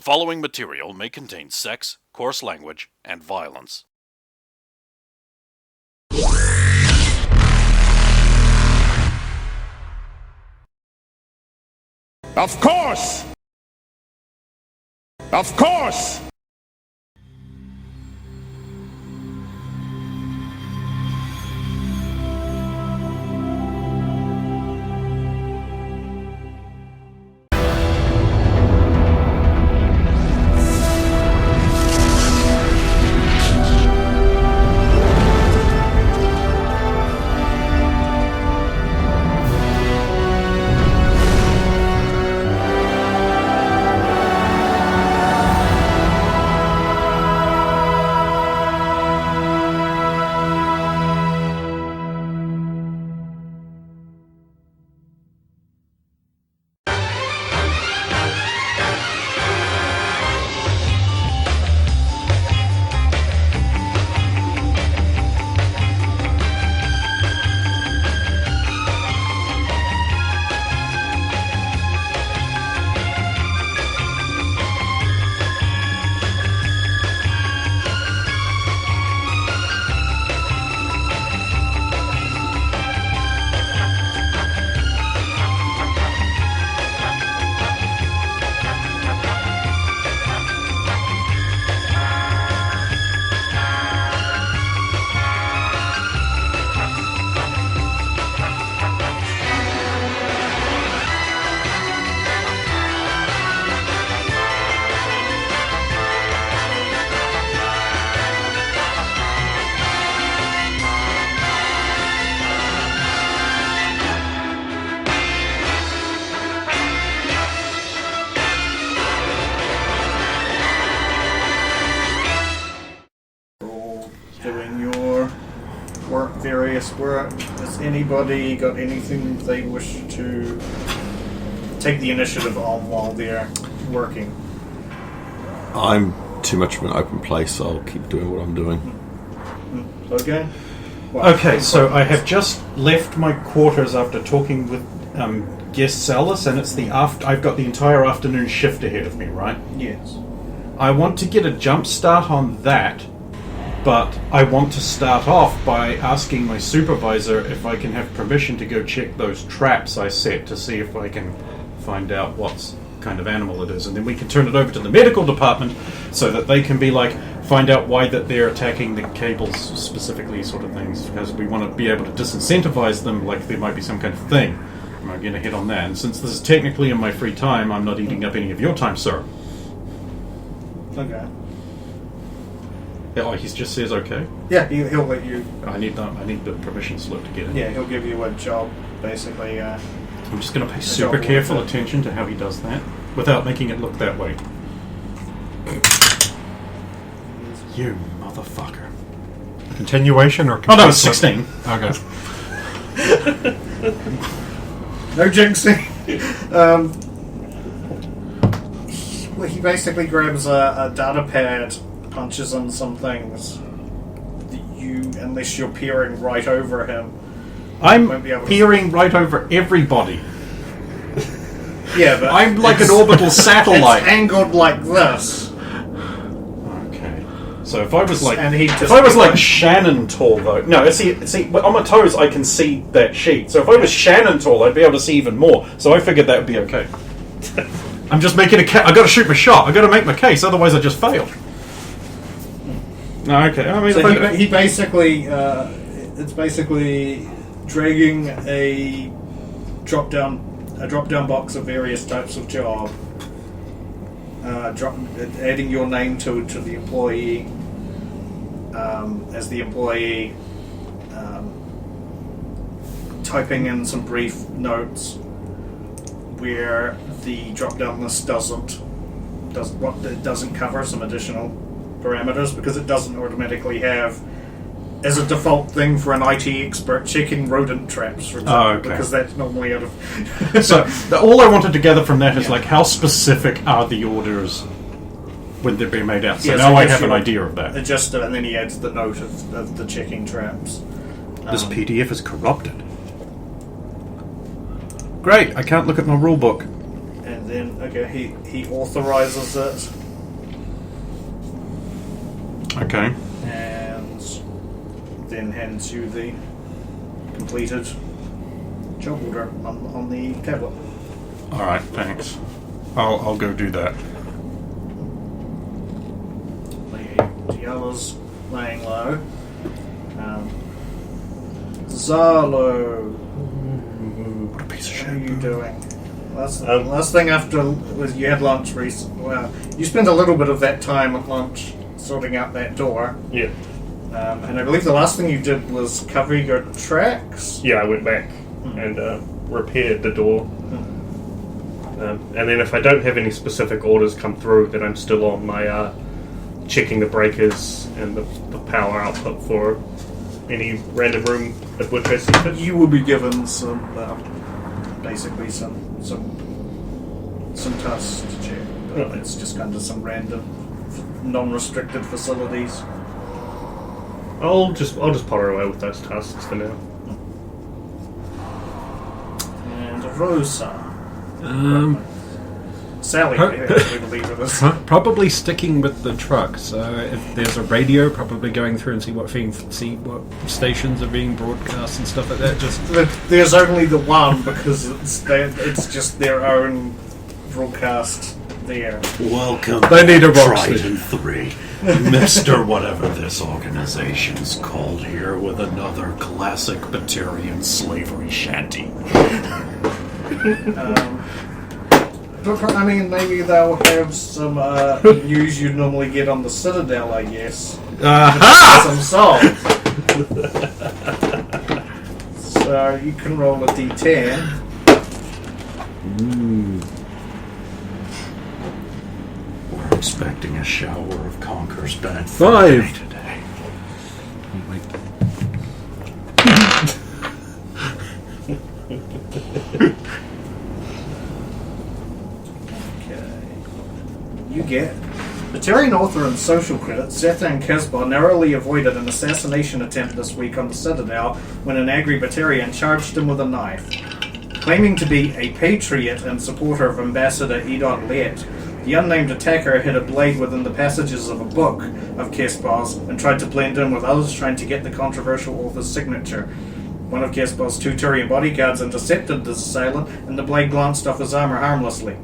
following material may contain sex, coarse language, and violence. Of course! Of course! Doing your various work. Has anybody got anything they wish to take the initiative on while they're working? I'm too much of an open place, so I'll keep doing what I'm doing. Okay. Okay, so I have just left my quarters after talking with guest Salas, and it's I've got the entire afternoon shift ahead of me, right? Yes. I want to get a jump start on that, but I want to start off by asking my supervisor if I can have permission to go check those traps I set to see if I can find out what kind of animal it is, and then we can turn it over to the medical department so that they can be like, find out why that they're attacking the cables specifically, sort of things, because we want to be able to disincentivize them, like there might be some kind of thing. I'm going to hit on that, and since this is technically in my free time, I'm not eating up any of your time, sir. Okay. Oh, he just says okay? Yeah, he'll let you... I need the permission slip to get in. Yeah, he'll give you a job, basically. I'm just going to pay super careful attention to how he does that, without making it look that way. You motherfucker. Continuation or... Oh no, it's 16. Okay. No jinxing. He basically grabs a data pad, punches in some things. Unless you're peering right over him, I'm peering right over everybody. Yeah, but I'm like an orbital satellite. It's angled like this. Okay. So if I was like, Shannon tall though, no, see, on my toes I can see that sheet. So if I was Shannon tall, I'd be able to see even more. So I figured that would be okay. I'm just making I got to shoot my shot. I got to make my case, otherwise I just failed. No, okay. I mean, so he basically, it's basically dragging a drop down box of various types of job, adding your name to the employee, as the employee, typing in some brief notes where the drop down list doesn't cover some additional parameters, because it doesn't automatically have as a default thing for an IT expert checking rodent traps, for example, because that's normally out of... So all I wanted to gather from that is like, how specific are the orders when they're being made out? So now I have an idea of that. And then he adds the note of the checking traps. This PDF is corrupted. Great, I can't look at my rule book. And then he authorizes it, Okay. and then hands you the completed job order on the tablet. All right. Thanks. I'll go do that. The others laying low. Zalo, What a piece of how are shit. you doing? Last thing after was you had lunch recently. Well, you spent a little bit of that time at lunch sorting out that door. Yeah. And I believe the last thing you did was cover your tracks. Yeah, I went back and repaired the door. And then if I don't have any specific orders come through, then I'm still on my checking the breakers and the power output for any random room at which I see fit. You will be given some, basically some tasks to check. But Okay. it's just kind of some random, non-restricted facilities. I'll just potter away with those tasks for now. And Rosa. Sally, Huh? I actually believe it is. Probably sticking with the truck. So if there's a radio, probably going through and see what stations are being broadcast and stuff like that. Just There's only the one because it's just their own broadcast there. Welcome, They need a box. Trident 3. Mr. Whatever this organization's called here with another classic Batarian slavery shanty. I mean, maybe they'll have some news you'd normally get on the Citadel, I guess. Some songs. So you can roll a d10. We're expecting a shower of Conker's bad 5. today. You get Batarian author and social critic Zethan Kesbar narrowly avoided an assassination attempt this week on the Citadel when an angry Batarian charged him with a knife. Claiming to be a patriot and supporter of Ambassador Edon Liet, the unnamed attacker hid a blade within the passages of a book of Kesbar's and tried to blend in with others trying to get the controversial author's signature. One of Kesbar's 2 Turian bodyguards intercepted the assailant, and the blade glanced off his armor harmlessly.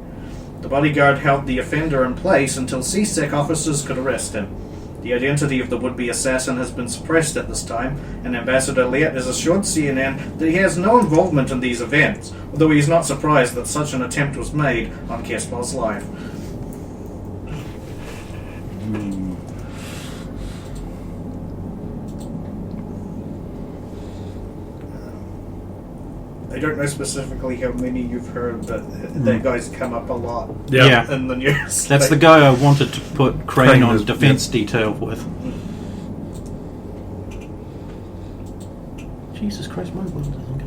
The bodyguard held the offender in place until CSEC officers could arrest him. The identity of the would-be assassin has been suppressed at this time, and Ambassador Liet has assured CNN that he has no involvement in these events, although he is not surprised that such an attempt was made on Kesbar's life. I don't know specifically how many you've heard, but that guy's come up a lot Yeah. in the news. That's the guy I wanted to put Crane Crane on is- defense detail with. Jesus Christ, my one doesn't go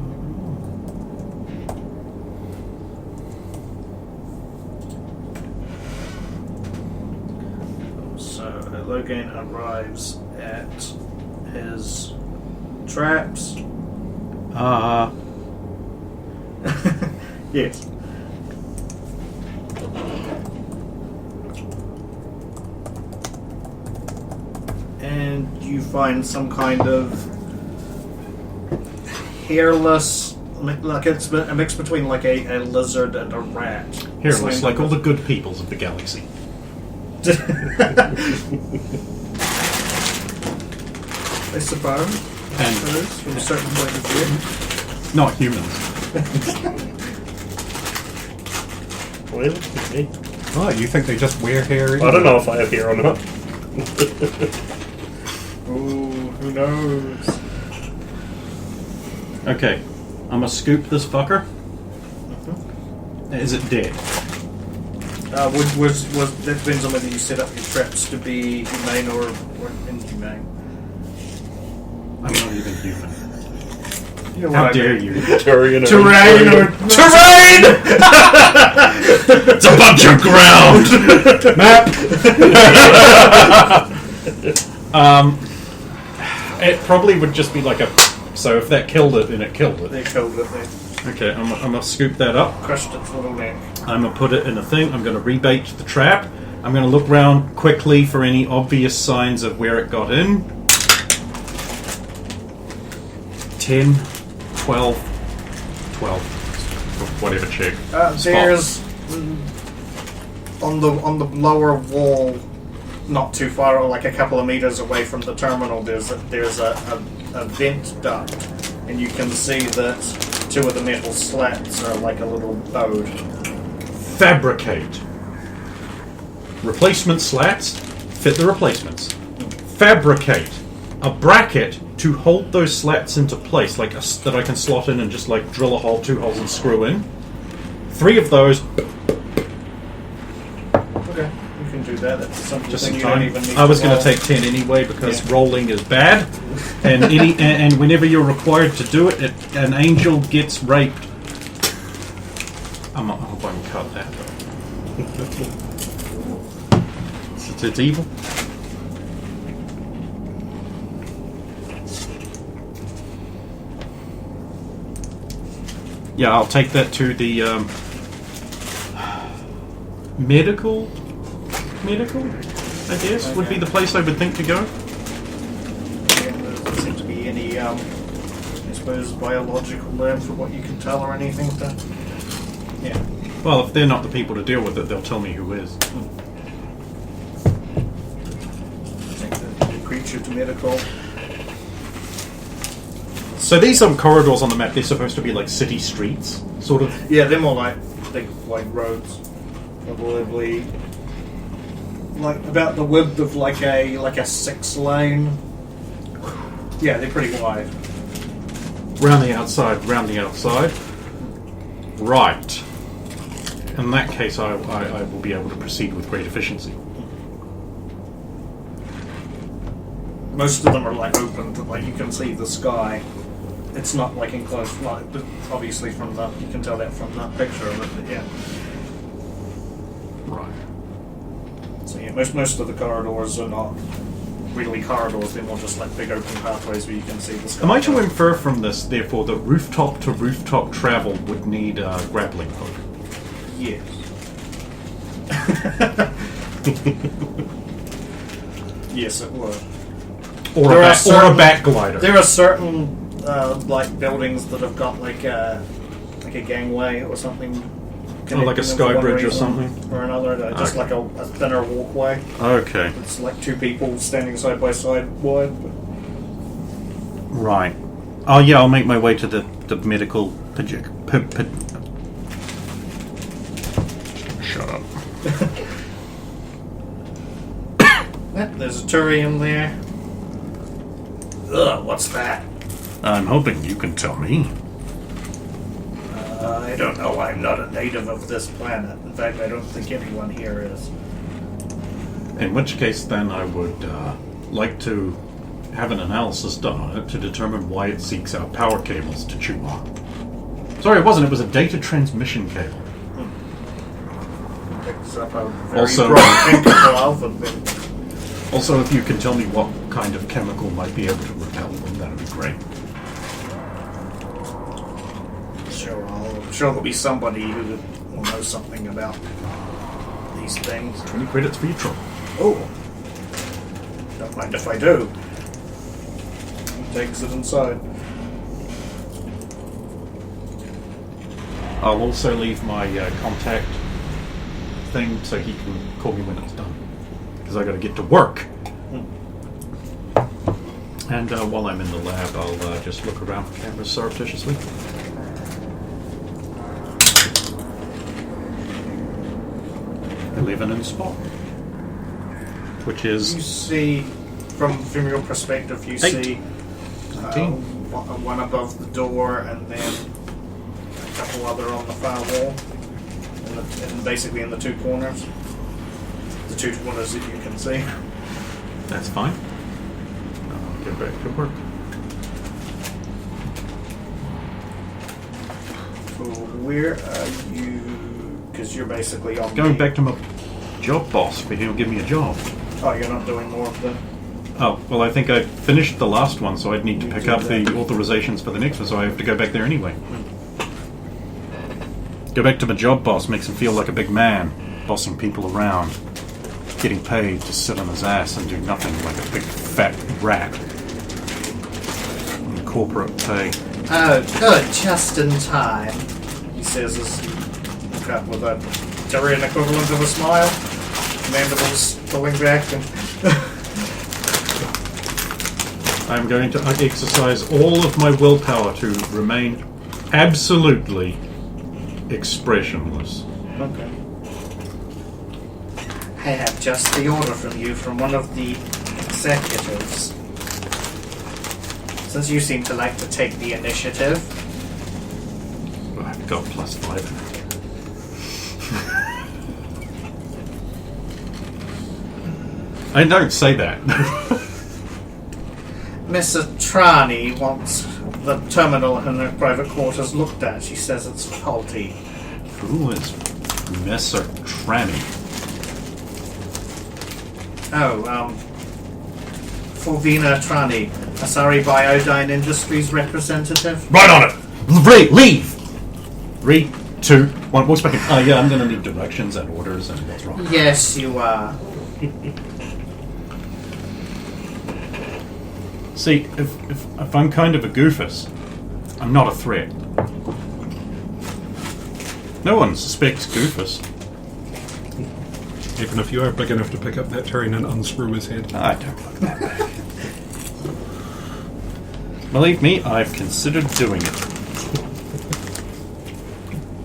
So Logan arrives at his traps. Yes. And you find some kind of hairless, like it's a mix between like a lizard and a rat. Here, looks Slammed like all the with- good peoples of the galaxy. I suppose. And From a certain point of view. not humans. Well, look at me. oh, you think they just wear hair? I don't know if I have hair or not. Ooh, who knows? Okay, I'm gonna scoop this fucker. Is it dead? Was that depends on whether you set up your traps to be humane or inhumane. I'm not even human. You know How what I dare mean. you? Terrain or Terrain or terrain! It's a bunch of ground! It probably would just be like a. So if that killed it, then it killed it. They killed it. They Okay, I'm gonna scoop that up. crushed its little neck. I'm going to put it in a thing. I'm going to rebait the trap. I'm going to look around quickly for any obvious signs of where it got in. 10, 12, whatever check. There's on the lower wall, not too far, like a couple of meters away from the terminal. There's a vent duct, and you can see that 2 of the metal slats are like a little bowed. Fabricate. Replacement slats fit the replacements. Fabricate a bracket to hold those slats into place, like that I can slot in and just like drill a hole, 2 holes, and screw in. 3 of those. Okay, you can do that. That's something Just in you time. don't even need I was to going to roll. take 10 anyway because rolling is bad, and and whenever you're required to do it, an angel gets raped. I hope I can cut that. It's evil. Yeah, I'll take that to the medical, I guess, would be the place I would think to go. Yeah, there doesn't seem to be any, I suppose, biological lab for what you can tell or anything. Yeah. Well, if they're not the people to deal with it, they'll tell me who is. Take the creature to medical. So these corridors on the map, they're supposed to be like city streets, sort of. Yeah, they're more like big wide roads. Probably like about the width of like a 6-lane. Yeah, they're pretty wide. Round the outside. Right. In that case, I will be able to proceed with great efficiency. Most of them are like open, like you can see the sky. It's not like enclosed light, but obviously from the you can tell that from the picture of it. But yeah. Right. So yeah, most of the corridors are not really corridors. They're more just like big open pathways where you can see the sky. Am I to infer from this, therefore, that rooftop to rooftop travel would need a grappling hook? Yes. Yes, it would. Or There a are back glider? There are certain like buildings that have got like a gangway or something. like a connecting them sky for one bridge or reason something? or another. Just like a thinner walkway. Okay. It's like 2 people standing side by side wide. Right. Oh yeah, I'll make my way to the medical Shut up. There's a Turian there. Ugh, what's that? I'm hoping you can tell me. I don't know. I'm not a native of this planet. In fact, I don't think anyone here is. In which case, then, I would like to have an analysis done on it to determine why it seeks out power cables to chew on. Sorry, it wasn't. It was a data transmission cable. Picks up a very Also- broad technical alphabet. Also, if you can tell me what kind of chemical might be able to repel them, that would be great. I'm sure there'll be somebody who will know something about these things. 20 credits for your trouble. Oh, don't mind if I do. He takes it inside. I'll also leave my contact thing so he can call me when it's done. Because I got to get to work. And while I'm in the lab, I'll just look around for cameras surreptitiously. I live in spot, which You is see, from your perspective, you 8. see 19. one above the door, and then a couple other on the far wall, and basically in the 2 corners. The 2 corners that you can see. That's fine. I'll get back to work. So where are you? Because you're basically on Going the- back to my job boss for him to give me a job. Oh, you're not doing more of the. Oh, well, I think I finished the last one, so I'd need to You pick did up that. the authorizations for the next one, so I have to go back there anyway. Go back to my job boss, makes him feel like a big man, bossing people around, getting paid to sit on his ass and do nothing like a big fat rat. And corporate pay. Oh, good, just in time, he says as he looks up with a Tyrian equivalent of a smile. Mandibles pulling back and... I'm going to exercise all of my willpower to remain absolutely expressionless. Okay. I have just the order from you from one of the executives. Since you seem to like to take the initiative. I've got +5. I don't say that. Miss Trani wants the terminal in her private quarters looked at. She says it's faulty. Who is Messer Tranny? Oh, Fulvina Trani, Asari Biodyne Industries representative. Right on it! Leave! 3, 2, 1. What's back in? Oh, yeah, I'm going to need directions and orders and what's wrong. Yes, you are. See, if I'm kind of a goofus, I'm not a threat. No one suspects goofus. Even if you are big enough to pick up that Tyrian and unscrew his head. I don't look that bad. Believe me, I've considered doing it.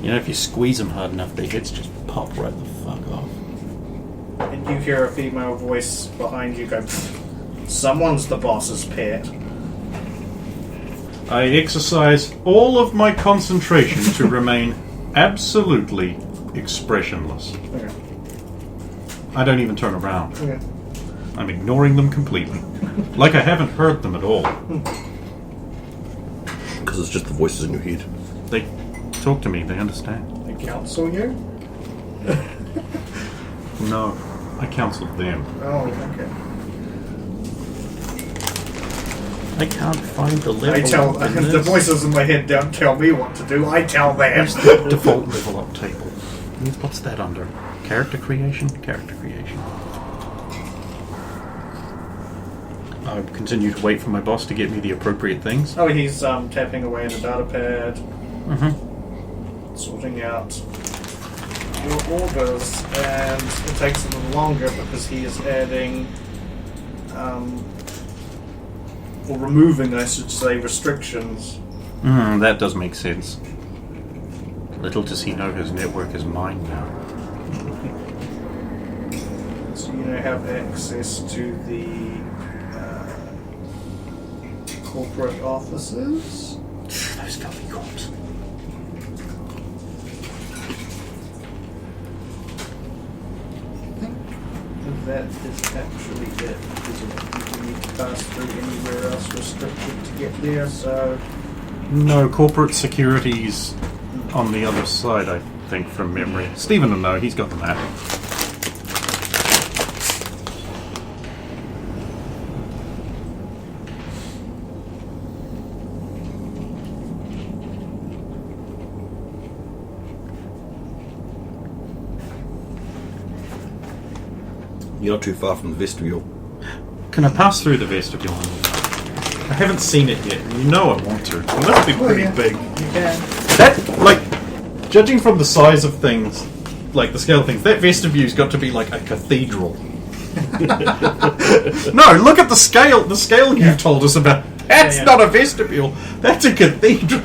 You know, if you squeeze them hard enough, their heads just pop right the fuck off. And you hear a female voice behind you go, someone's the boss's pet. I exercise all of my concentration to remain absolutely expressionless. Okay. I don't even turn around. Okay. I'm ignoring them completely. Like I haven't heard them at all. Because it's just the voices in your head. They talk to me, they understand. They counsel you? No, I counseled them. Oh, okay. I can't find the level. I tell up in the this. voices in my head don't tell me what to do. I tell them. Where's the default level up table? What's that under? Character creation? Character creation. I continue to wait for my boss to get me the appropriate things. Oh, he's tapping away at a data pad, Mm-hmm. sorting out your orders, and it takes a little longer because he is adding, or removing, I should say, restrictions. That does make sense. Little does he know his network is mine now. So you now have access to the corporate offices. Those filthy corps. That is actually it, isn't it? You need to pass through anywhere else restricted to get there, so... No, corporate security's on the other side, I think, from memory. Stephen will know, he's got the map. You're not too far from the vestibule. Can I pass through the vestibule? I haven't seen it yet, and you know I want to. Well, that would be pretty yeah. big. You can. That, like, judging from the size of things, like the scale of things, that vestibule's got to be like a cathedral. No, look at the scale. The scale you've told us about. That's Yeah. not a vestibule. That's a cathedral.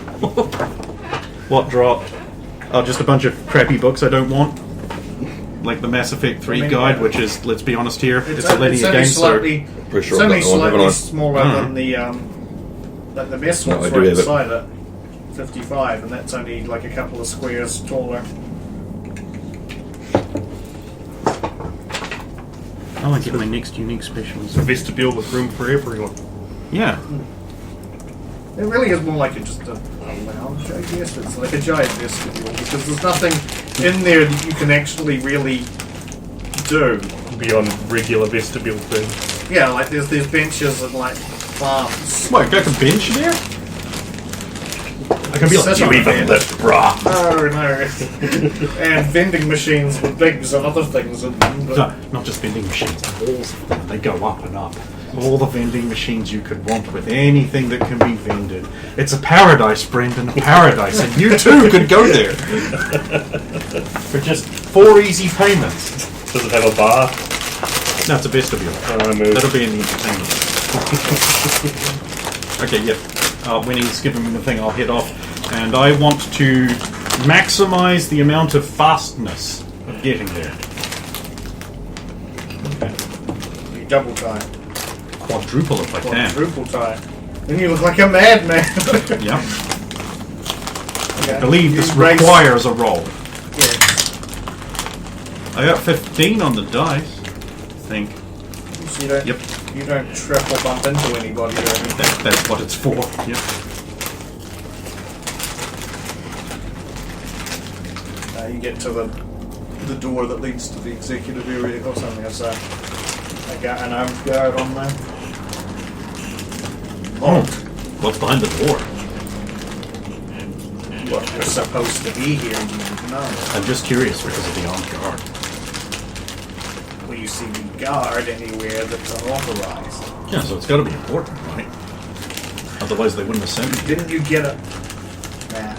What dropped? Oh, just a bunch of crappy books I don't want. Like the Mass Effect 3 I mean, guide, yeah. which is, let's be honest here, it's a only linear game, so... slightly, Pretty sure it's only I've got one, slightly haven't I? smaller than the best No, ones I do right have it. beside it. 55, and that's only like a couple of squares taller. I want to get my next unique specials. A vestibule with room for everyone. Yeah. It really is more like just a lounge, I guess. It's like a giant vestibule because there's nothing in there that you can actually really do. Beyond regular vestibule things. Yeah, like there's benches and like plants. What, got a bench there? I can be like, Sit You on a even bed. lift bra. Oh no. And vending machines with bigs and other things in them. But No, not just vending machines, balls of them. They go up and up. All the vending machines you could want with anything that can be vended. It's a paradise, Brendan, a paradise, and you too could go there. For just 4 easy payments. Does it have a bar? No, it's a vestibule. That'll be in the entertainment. Okay, yep. When he's given me the thing, I'll head off. And I want to maximize the amount of fastness of getting there. you double time. Quadruple if I can. Quadruple time. Then you look like a madman. Yeah. Okay. I believe this You race- requires a roll. Yeah. I got 15 on the dice, I think. So you don't, Yep. you don't triple bump into anybody or anything. That's what it's for. Yep. You get to the door that leads to the executive area or something. So I got an armed guard on there. Oh, what's behind the door? What you're supposed to be here, you know. I'm just curious because of the armed guard. Well, you see the guard anywhere that's unauthorized. Yeah, so it's got to be important, right? Otherwise, they wouldn't have sent me. Didn't you get a... Nah.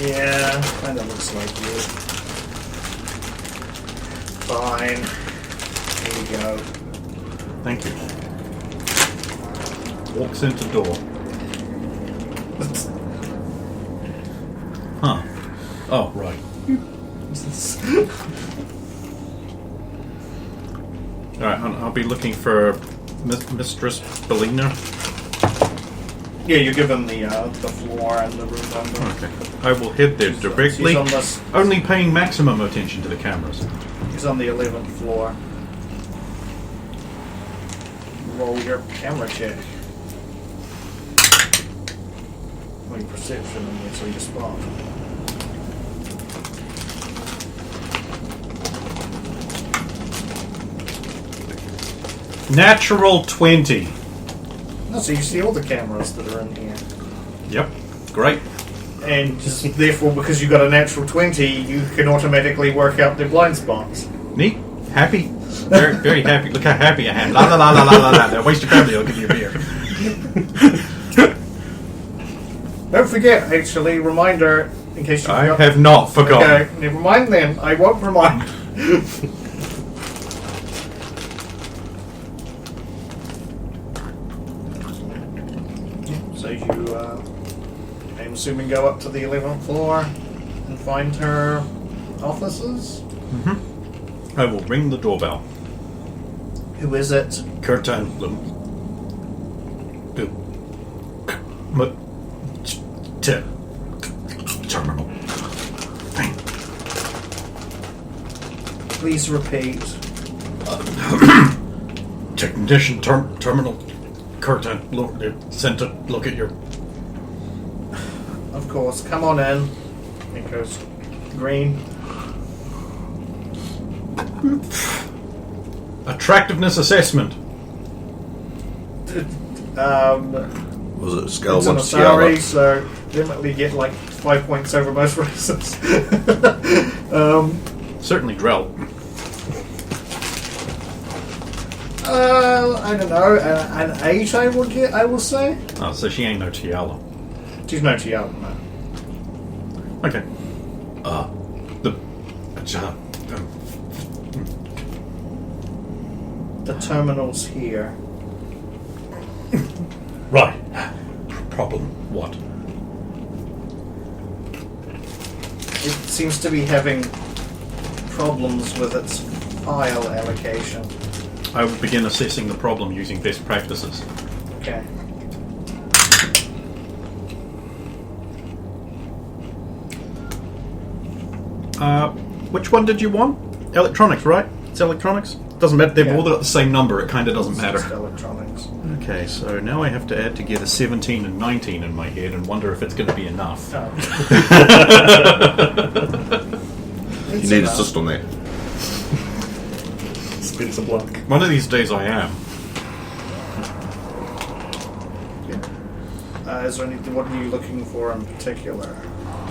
Yeah, kind of looks like you. Fine. Here you go. Thank you. Walks into door. Huh. Oh, right. Alright, I'll be looking for Mistress Bellina. Yeah, you give him the floor and the room number. Okay. I will head there directly, He's on this. only paying maximum attention to the cameras. He's on the 11th floor. Roll your camera check. Well, your perception and so you spot. Natural 20. No, so you see all the cameras that are in here. Yep. Great. And just therefore, because you got a natural 20, you can automatically work out their blind spots. Neat. Happy. Very, very happy. Look how happy I am. La la la la la la la. Now waste your family, I'll give you a beer. Don't forget, actually, reminder, in case you I forgot. have not forgotten. Okay, never mind then. I won't remind. So you, I'm assuming, go up to the 11th floor and find her offices? I will ring the doorbell. Who is it? Curtain. Terminal. Bang. Please repeat. Technician terminal. Curtain. Look. Center. Look at your. Of course, come on in. It goes green. Attractiveness assessment. Was it scale It's 1 on to a scale salary, up? so definitely get like 5 points over most races. Certainly Drell. I don't know. An 8, I will say. Oh, so she ain't no Tiala. She's no Tiago, no. Okay. The terminal's here. Right. Problem. What? It seems to be having problems with its file allocation. I will begin assessing the problem using best practices. Okay. Which one did you want? Electronics, right? It's electronics? Doesn't matter. They've Yeah. all got the same number. It kind of doesn't It's matter. just electronics. Okay, so now I have to add together 17 and 19 in my head and wonder if it's going to be enough. Oh. It's need enough. assist on that. Spin some luck. One of these days I am. Is there anything? What are you looking for in particular?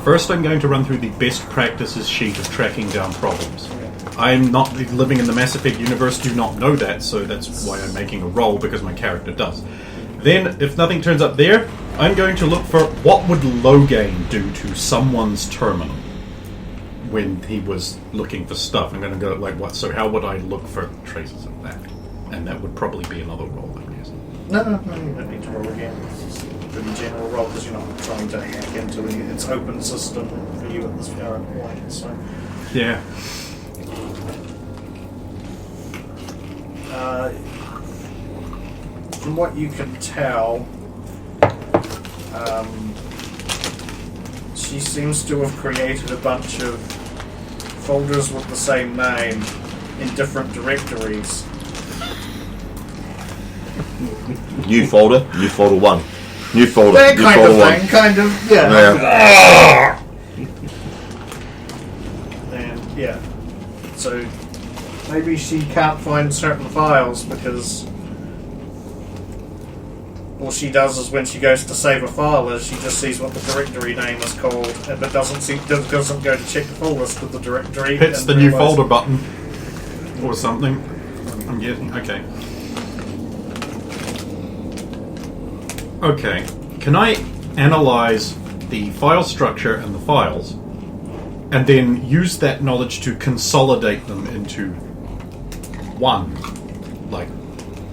First, I'm going to run through the best practices sheet of tracking down problems. I'm not living in the Mass Effect universe, do not know that, so that's why I'm making a roll, because my character does. Then, if nothing turns up there, I'm going to look for what would Logain do to someone's terminal when he was looking for stuff. I'm going to go like, what? So how would I look for traces of that? And that would probably be another roll, I guess. No, you don't need to roll again. It's just a pretty general roll because you're not trying to hack into any. It's open system for you at this current point. So, Yeah. from what you can tell, she seems to have created a bunch of folders with the same name in different directories. New folder 1. New folder, That new kind folder of 1. thing, kind of, yeah. Yeah. And yeah, so maybe she can't find certain files because all she does is when she goes to save a file is she just sees what the directory name is called, but doesn't go to check the full list of the directory. Hits and the new realise- folder button or something. I'm guessing. Okay. Okay. Can I analyze the file structure and the files and then use that knowledge to consolidate them into one? Like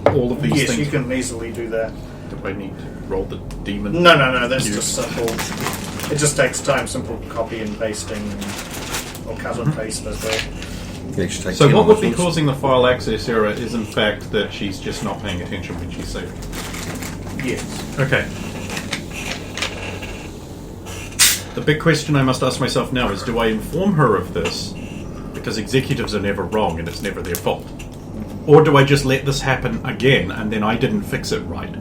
all of these Yes, things? you can easily do that. Do I need to roll the demon? No, that's You- just simple. It just takes time, simple copy and pasting, or cut and paste as well. You actually take So 10 what on would this be one. causing the file access error is in fact that she's just not paying attention when she's saving. Yes. Okay. The big question I must ask myself now is, do I inform her of this? Because executives are never wrong and it's never their fault. Or do I just let this happen again and then I didn't fix it right?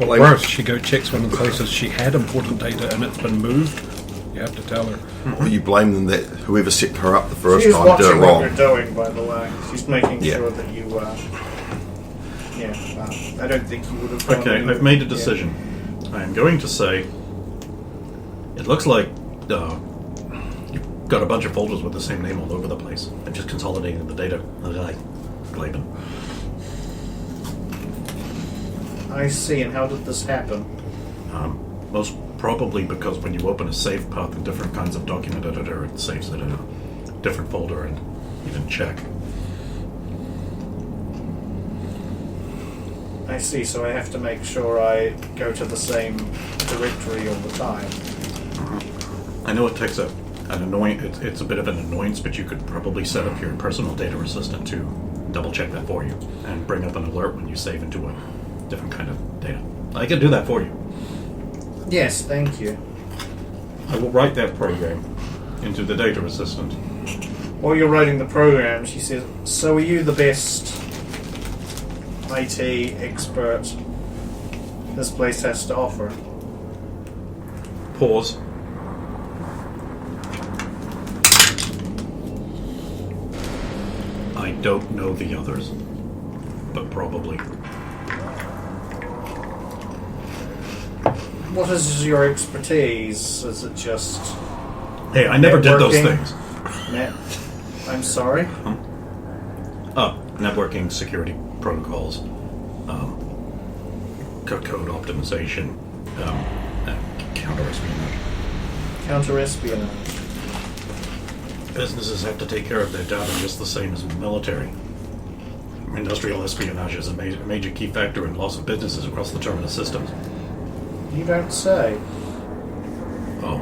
Or worse, she checks one of the places she had important data and it's been moved. You have to tell her. Or you blame them that whoever set her up the first She's time did watching it what wrong. you're doing, by the way. She's making Yeah. sure that you. I don't think you would have. done Okay, anything. I've made a Yeah. decision. I am going to say, it looks like you've got a bunch of folders with the same name all over the place. I'm just consolidating the data. Like Glaben. I see. And how did this happen? Most probably because when you open a save path in different kinds of document editor, it saves it in a different folder and you didn't check. I see. So I have to make sure I go to the same directory all the time. I know it takes an it's a bit of an annoyance, but you could probably set up your personal data assistant to double check that for you and bring up an alert when you save into a different kind of data. I can do that for you. Yes, thank you. I will write that program into the data assistant. While you're writing the program, she says, "So are you the best IT expert this place has to offer?" Pause. I don't know the others, but probably. What is your expertise? Is it just Hey, I never did those networking? things. net? I'm sorry. Networking, security protocols, code optimization, counter-espionage. Counter-espionage. Businesses have to take care of their data just the same as the military. Industrial espionage is a major key factor in loss of businesses across the terminus systems. You don't say. Oh,